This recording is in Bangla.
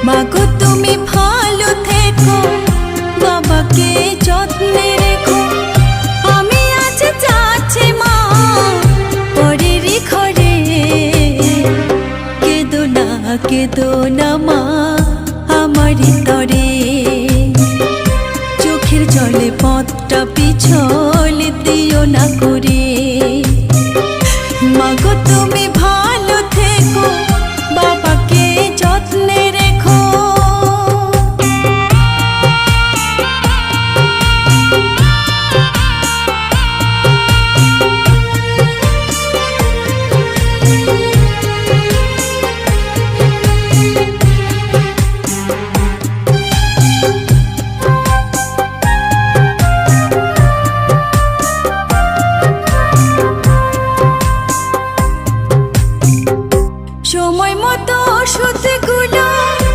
মাগো তুমি ভালো থেকো, বাবাকে যত্নে রেখো। আমি আজ যাচ্ছি মা পরেরই ঘরে, কেঁদো না মা।